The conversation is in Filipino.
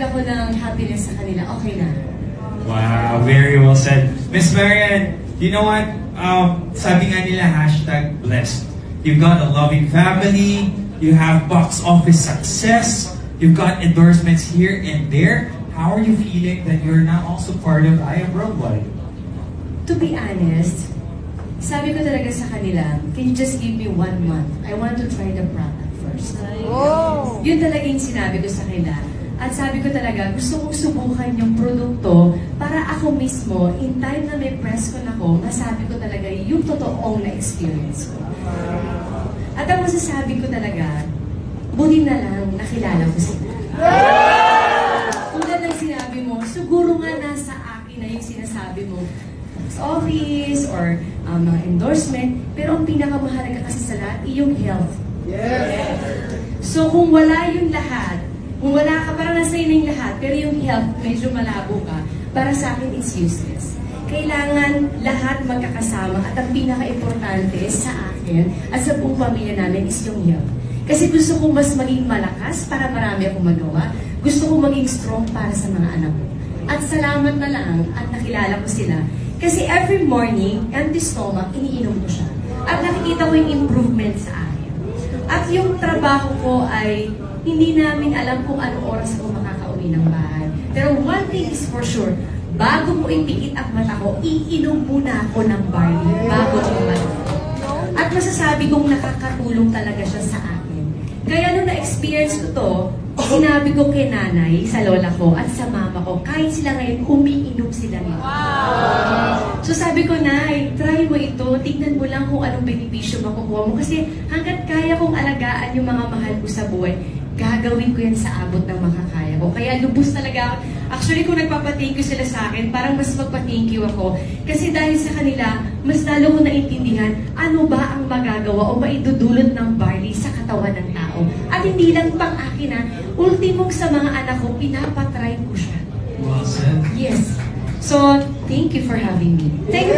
magdadagdag ako ng happiness sa kanila, okay na. Wow, very well said. Miss Marian, you know what? Sabi nga nila, #blessed. You've got a loving family, you have box office success, you've got endorsements here and there. How are you feeling that you're now also part of I Am Worldwide? To be honest, sabi ko talaga sa kanila, can you just give me 1 month? I want to try the product first. Oh. Yun talaga yung sinabi ko sa kanila. At sabi ko talaga, gusto kong subukan yung produkto para ako mismo, in time na may press con ako, masabi ko talaga yung totoong na-experience ko. At ang masasabi ko talaga, buti na lang nakilala ko sila. Tulad ng sinabi mo, siguro nga nasa akin na yung sinasabi mo, office or mga endorsement, pero ang pinakamahalaga kasi sa lahat, yung health. Yes. So kung wala yung lahat, kung wala ka, parang nasa na yung lahat, pero yung health, medyo malabo ka, para sa akin, it's useless. Kailangan lahat magkakasama at ang pinaka-importante sa akin at sa buong pamilya namin is yung health. Kasi gusto ko mas maging malakas para marami akong magawa. Gusto ko maging strong para sa mga anak ko. At salamat na lang at nakilala ko sila. Kasi every morning, empty stomach, iniinom ko siya. At nakikita ko yung improvement sa akin. At yung trabaho ko ay hindi namin alam kung anong oras ako makakauwi ng bahay. Pero one thing is for sure, bago mo ipikit ang mata ko, iinom muna ako ng barley bago ko mata. At masasabi kong nakakatulong talaga siya sa akin. Kaya nung na-experience ko to, sinabi ko kay nanay, sa lola ko, at sa mama ko, kahit sila ngayon, umiinom sila nito. So sabi ko, Nay, try mo ito, tignan mo lang kung anong benepisyo makukuha mo. Kasi hanggat kaya kong alagaan yung mga mahal ko sa buhay, gagawin ko yan sa abot ng makakaya ko. Kaya lubos talaga. Actually, kung nagpapa-thank you sila sa akin, parang mas magpa-thank you ako. Kasi dahil sa kanila, mas lalo ko naintindihan ano ba ang magagawa o maidudulot ng barley sa katawan ng tao. At hindi lang pang akin na, ultimong sa mga anak ko, pinapatry ko siya. Well said. Yes. So, thank you for having me. Thank you.